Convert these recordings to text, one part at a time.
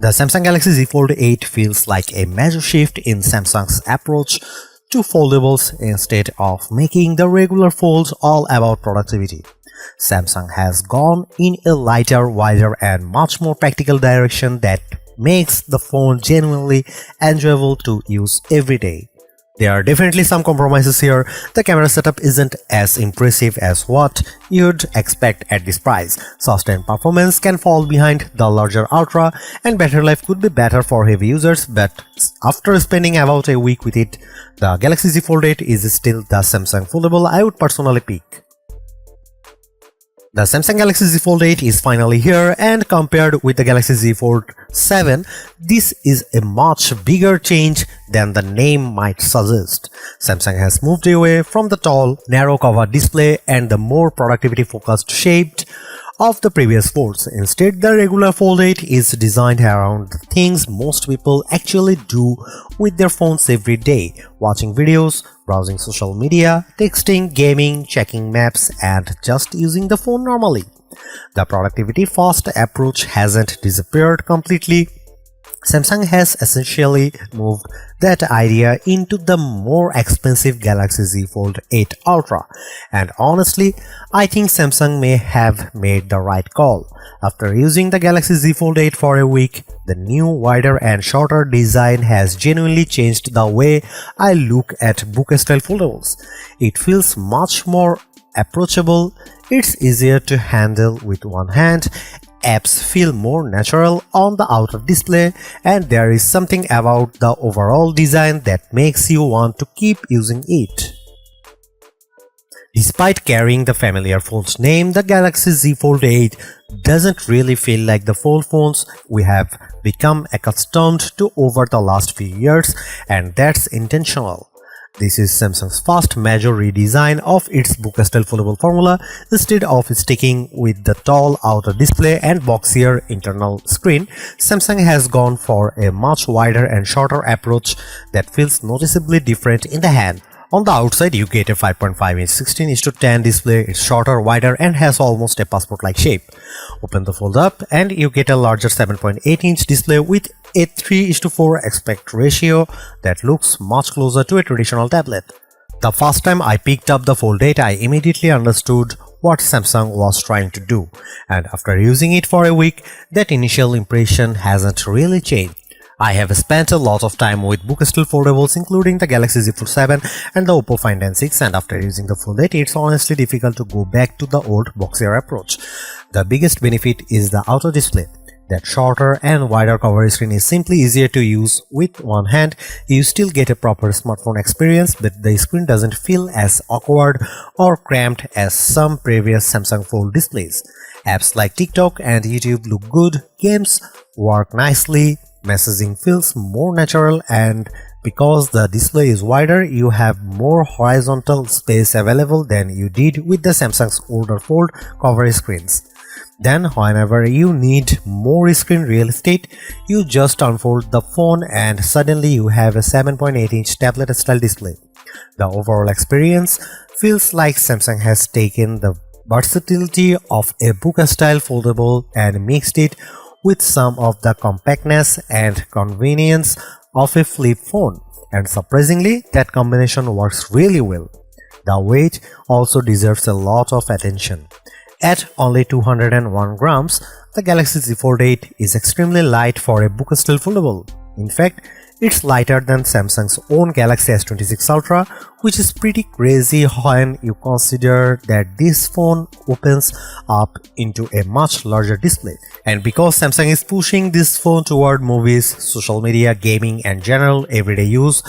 The Samsung Galaxy Z Fold 8 feels like a major shift in Samsung's approach to foldables instead of making the regular folds all about productivity. Samsung has gone in a lighter, wider and much more practical direction that makes the phone genuinely enjoyable to use every day. There are definitely some compromises here. The camera setup isn't as impressive as what you'd expect at this price. Sustained performance can fall behind the larger Ultra, and battery life could be better for heavy users, but after spending about a week with it, the Galaxy Z Fold 8 is still the Samsung foldable I would personally pick. The Samsung Galaxy Z Fold 8 is finally here, and compared with the Galaxy Z Fold 7, this is a much bigger change than the name might suggest. Samsung has moved away from the tall, narrow cover display and the more productivity-focused shape of the previous folds. Instead, the regular Fold 8 is designed around the things most people actually do with their phones every day: watching videos, browsing social media, texting, gaming, checking maps, and just using the phone normally. The productivity-first approach hasn't disappeared completely. Samsung has essentially moved that idea into the more expensive Galaxy Z Fold 8 Ultra, and honestly, I think Samsung may have made the right call. After using the Galaxy Z Fold 8 for a week, the new, wider and shorter design has genuinely changed the way I look at book-style foldables. It feels much more approachable, it's easier to handle with one hand, apps feel more natural on the outer display, and there is something about the overall design that makes you want to keep using it. Despite carrying the familiar phone's name, the Galaxy Z Fold 8 doesn't really feel like the fold phones we have become accustomed to over the last few years, and that's intentional. This is Samsung's first major redesign of its book-style foldable formula. Instead of sticking with the tall outer display and boxier internal screen, Samsung has gone for a much wider and shorter approach that feels noticeably different in the hand. On the outside, you get a 5.5-inch 16:10 display. It's shorter, wider and has almost a passport-like shape. Open the fold up and you get a larger 7.8-inch display with a 3:4 aspect ratio that looks much closer to a traditional tablet. The first time I picked up the Fold 8, I immediately understood what Samsung was trying to do, and after using it for a week, that initial impression hasn't really changed. I have spent a lot of time with book-style foldables, including the Galaxy Z Fold 7 and the Oppo Find N6, and after using the Fold 8, it's honestly difficult to go back to the old boxier approach. The biggest benefit is the outer display. That shorter and wider cover screen is simply easier to use with one hand. You still get a proper smartphone experience, but the screen doesn't feel as awkward or cramped as some previous Samsung Fold displays. Apps like TikTok and YouTube look good, games work nicely, messaging feels more natural, and because the display is wider, you have more horizontal space available than you did with the Samsung's older Fold cover screens. Then, whenever you need more screen real estate, you just unfold the phone and suddenly you have a 7.8-inch tablet-style display. The overall experience feels like Samsung has taken the versatility of a book-style foldable and mixed it with some of the compactness and convenience of a flip phone, and surprisingly, that combination works really well. The weight also deserves a lot of attention. At only 201 grams, the Galaxy Z Fold 8 is extremely light for a book-style foldable. In fact, it's lighter than Samsung's own Galaxy S26 Ultra, which is pretty crazy when you consider that this phone opens up into a much larger display. And because Samsung is pushing this phone toward movies, social media, gaming and general everyday use,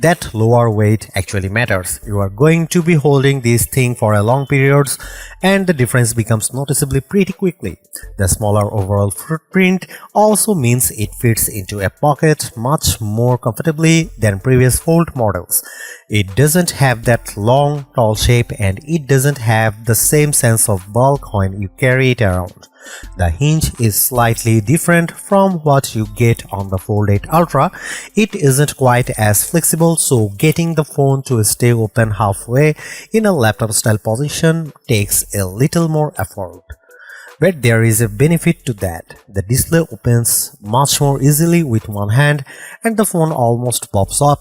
that lower weight actually matters. You are going to be holding this thing for a long periods, and the difference becomes noticeably pretty quickly. The smaller overall footprint also means it fits into a pocket much more comfortably than previous Fold models. It doesn't have that long, tall shape, and it doesn't have the same sense of bulk when you carry it around. The hinge is slightly different from what you get on the Fold 8 Ultra. It isn't quite as flexible, so getting the phone to stay open halfway in a laptop-style position takes a little more effort. But there is a benefit to that. The display opens much more easily with one hand and the phone almost pops up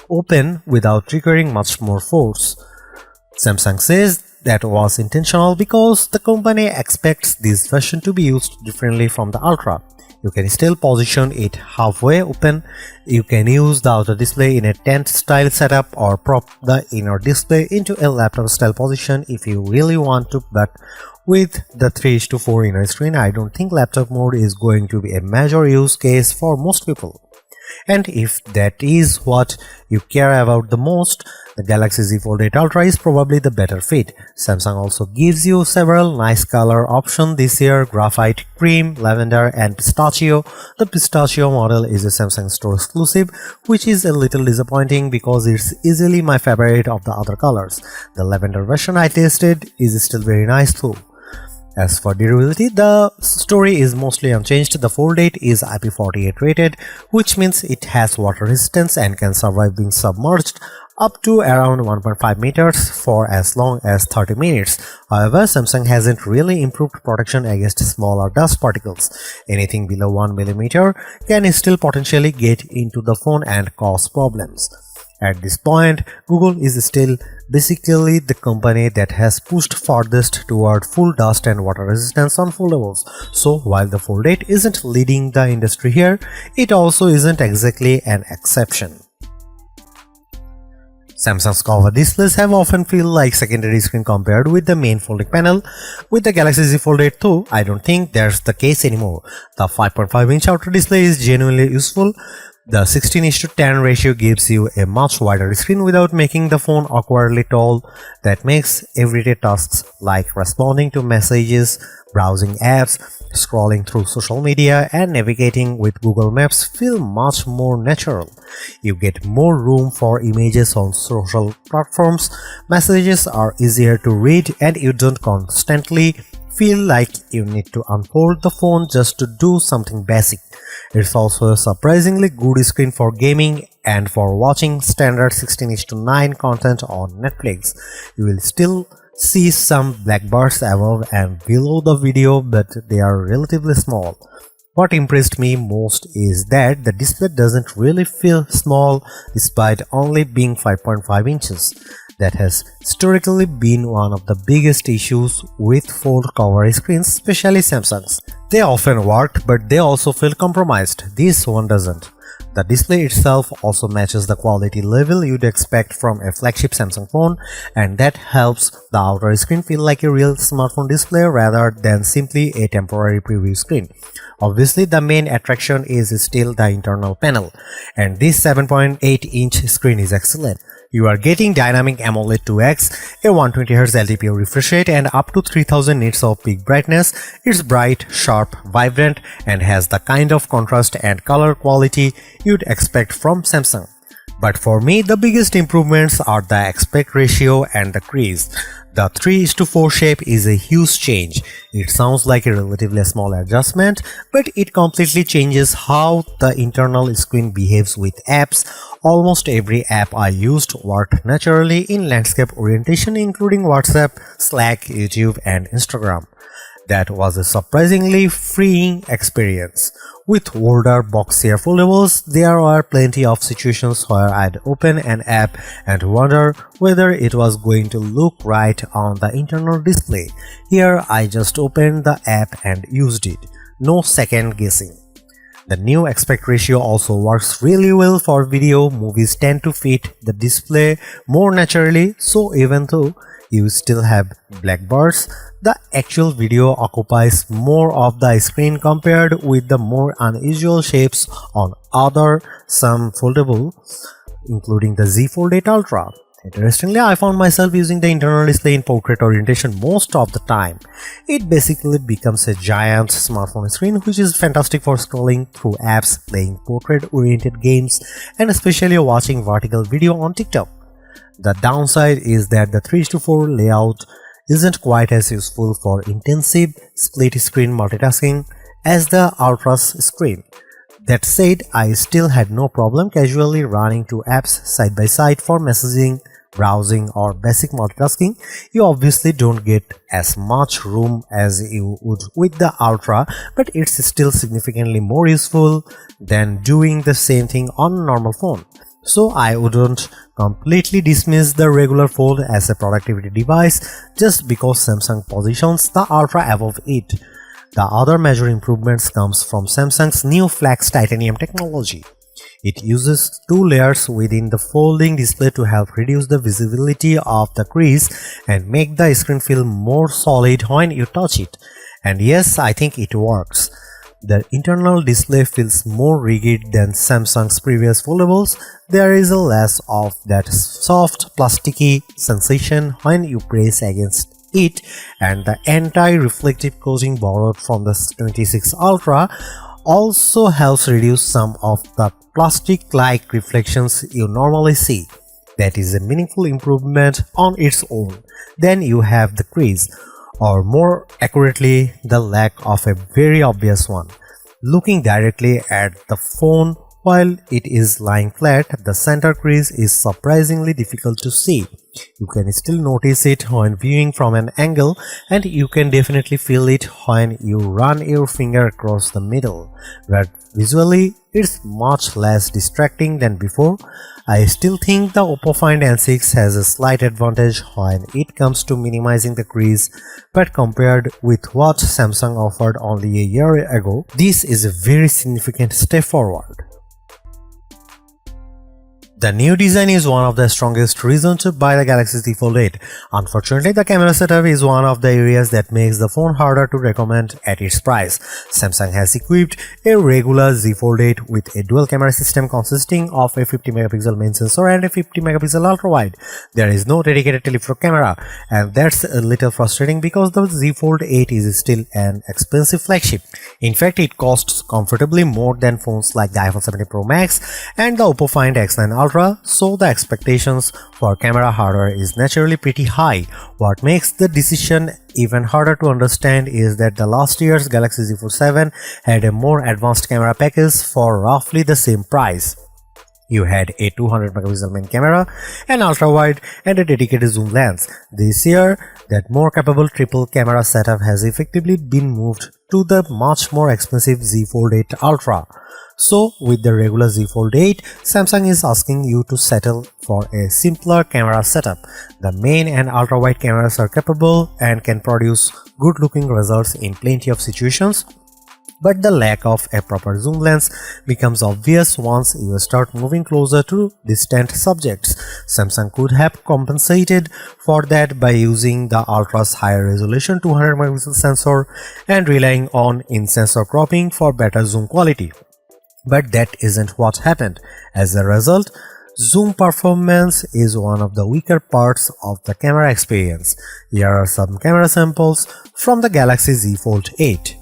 open without triggering much more force. Samsung says that was intentional because the company expects this version to be used differently from the Ultra. You can still position it halfway open, you can use the outer display in a tent style setup or prop the inner display into a laptop style position if you really want to, but with the 3:4 inner screen, I don't think laptop mode is going to be a major use case for most people. And if that is what you care about the most, the Galaxy Z Fold 8 Ultra is probably the better fit. Samsung also gives you several nice color options this year: graphite, cream, lavender and pistachio. The pistachio model is a Samsung store exclusive, which is a little disappointing because it's easily my favorite of the other colors. The lavender version I tasted is still very nice too. As for durability, the story is mostly unchanged. The Fold 8 is IP48 rated, which means it has water resistance and can survive being submerged up to around 1.5 meters for as long as 30 minutes. However, Samsung hasn't really improved protection against smaller dust particles. Anything below 1 mm can still potentially get into the phone and cause problems. At this point, Google is still basically the company that has pushed farthest toward full dust and water resistance on foldables. So while the Fold 8 isn't leading the industry here, it also isn't exactly an exception. Samsung's cover displays have often feel like secondary screen compared with the main folding panel. With the Galaxy Z Fold 8 though, I don't think that's the case anymore. The 5.5-inch outer display is genuinely useful. The 16:10 ratio gives you a much wider screen without making the phone awkwardly tall. That makes everyday tasks like responding to messages, browsing apps, scrolling through social media and navigating with Google Maps feel much more natural. You get more room for images on social platforms, messages are easier to read and you don't constantly feel like you need to unfold the phone just to do something basic. It's also a surprisingly good screen for gaming and for watching standard 16:9 content on Netflix. You will still see some blackbars above and below the video, but they are relatively small. What impressed me most is that the display doesn't really feel small despite only being 5.5 inches. That has historically been one of the biggest issues with fold cover screens, especially Samsung's. They often worked, but they also feel compromised. This one doesn't. The display itself also matches the quality level you'd expect from a flagship Samsung phone, and that helps the outer screen feel like a real smartphone display rather than simply a temporary preview screen. Obviously, the main attraction is still the internal panel, and this 7.8-inch screen is excellent. You are getting dynamic AMOLED 2X, a 120Hz LTPO refresh rate and up to 3000 nits of peak brightness. It's bright, sharp, vibrant and has the kind of contrast and color quality you'd expect from Samsung. But for me, the biggest improvements are the aspect ratio and the crease. The 3:4 shape is a huge change. It sounds like a relatively small adjustment, but it completely changes how the internal screen behaves with apps. Almost every app I used worked naturally in landscape orientation, including WhatsApp, Slack, YouTube, and Instagram. That was a surprisingly freeing experience. With older boxier foldables, there were plenty of situations where I'd open an app and wonder whether it was going to look right on the internal display. Here I just opened the app and used it. No second guessing. The new aspect ratio also works really well for video. Movies tend to fit the display more naturally, so even though you still have black bars, the actual video occupies more of the screen compared with the more unusual shapes on some foldable, including the Z Fold 8 Ultra. Interestingly, I found myself using the internal display in portrait orientation most of the time. It basically becomes a giant smartphone screen, which is fantastic for scrolling through apps, playing portrait-oriented games, and especially watching vertical video on TikTok. The downside is that the 3:4 layout isn't quite as useful for intensive split-screen multitasking as the Ultra's screen. That said, I still had no problem casually running two apps side by side for messaging, browsing or basic multitasking, you obviously don't get as much room as you would with the Ultra, but it's still significantly more useful than doing the same thing on a normal phone. So I wouldn't completely dismiss the regular Fold as a productivity device just because Samsung positions the Ultra above it. The other major improvements comes from Samsung's new Flex titanium technology. It uses two layers within the folding display to help reduce the visibility of the crease and make the screen feel more solid when you touch it. And yes, I think it works. The internal display feels more rigid than Samsung's previous foldables. There is a less of that soft, plasticky sensation when you press against it, and the anti-reflective coating borrowed from the 26 Ultra also helps reduce some of the plastic-like reflections you normally see. That is a meaningful improvement on its own. Then you have the crease, or more accurately, the lack of a very obvious one. Looking directly at the phone while it is lying flat, the center crease is surprisingly difficult to see. You can still notice it when viewing from an angle, and you can definitely feel it when you run your finger across the middle, but visually it's much less distracting than before. I still think the Oppo Find N6 has a slight advantage when it comes to minimizing the crease, but compared with what Samsung offered only a year ago, this is a very significant step forward. The new design is one of the strongest reasons to buy the Galaxy Z Fold 8. Unfortunately, the camera setup is one of the areas that makes the phone harder to recommend at its price. Samsung has equipped a regular Z Fold 8 with a dual camera system consisting of a 50 megapixel main sensor and a 50 megapixel ultra wide. There is no dedicated telephoto camera, and that's a little frustrating because the Z Fold 8 is still an expensive flagship. In fact, it costs comfortably more than phones like the iPhone 17 Pro Max and the Oppo Find X9 Ultra, so the expectations for camera hardware is naturally pretty high. What makes the decision even harder to understand is that the last year's Galaxy Z Fold 7 had a more advanced camera package for roughly the same price. You had a 200 megapixel main camera, an ultra wide, and a dedicated zoom lens. This year, that more capable triple camera setup has effectively been moved to the much more expensive Z Fold 8 Ultra. So, with the regular Z Fold 8, Samsung is asking you to settle for a simpler camera setup. The main and ultra-wide cameras are capable and can produce good-looking results in plenty of situations, but the lack of a proper zoom lens becomes obvious once you start moving closer to distant subjects. Samsung could have compensated for that by using the Ultra's higher resolution 200 megapixel sensor and relying on in-sensor cropping for better zoom quality. But that isn't what happened. As a result, zoom performance is one of the weaker parts of the camera experience. Here are some camera samples from the Galaxy Z Fold 8.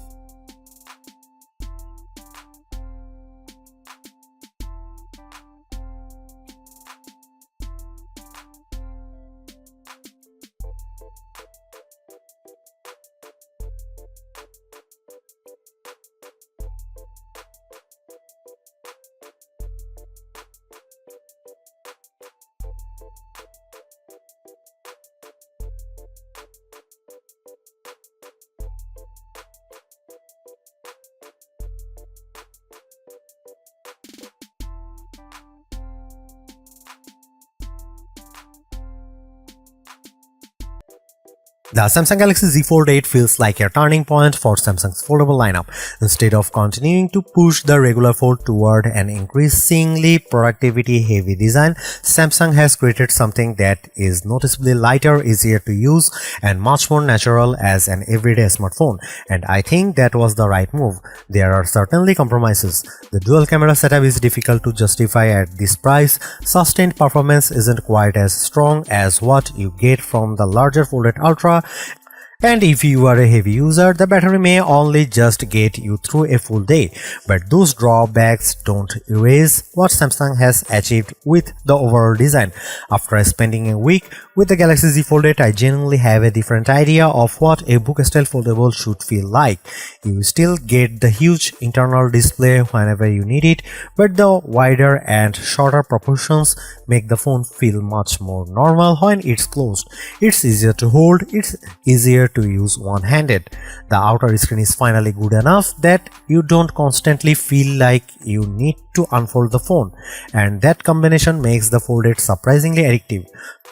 The Samsung Galaxy Z Fold 8 feels like a turning point for Samsung's foldable lineup. Instead of continuing to push the regular Fold toward an increasingly productivity-heavy design, Samsung has created something that is noticeably lighter, easier to use, and much more natural as an everyday smartphone. And I think that was the right move. There are certainly compromises. The dual camera setup is difficult to justify at this price. Sustained performance isn't quite as strong as what you get from the larger Fold 8 Ultra, And if you are a heavy user, the battery may only just get you through a full day, but those drawbacks don't erase what Samsung has achieved with the overall design. After spending a week with the Galaxy Z Fold 8, I genuinely have a different idea of what a book-style foldable should feel like. You still get the huge internal display whenever you need it, but the wider and shorter proportions make the phone feel much more normal when it's closed. It's easier to hold, it's easier to use one-handed. The outer screen is finally good enough that you don't constantly feel like you need to unfold the phone, and that combination makes the Fold 8 surprisingly addictive.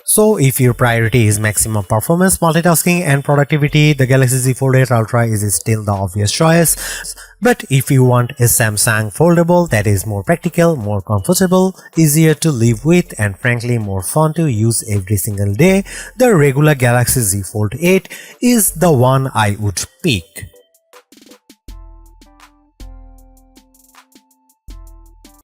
So if your priority is maximum performance, multitasking and productivity, the Galaxy Z Fold 8 Ultra is still the obvious choice. But if you want a Samsung foldable that is more practical, more comfortable, easier to live with and frankly more fun to use every single day, the regular Galaxy Z Fold 8 is the one I would pick.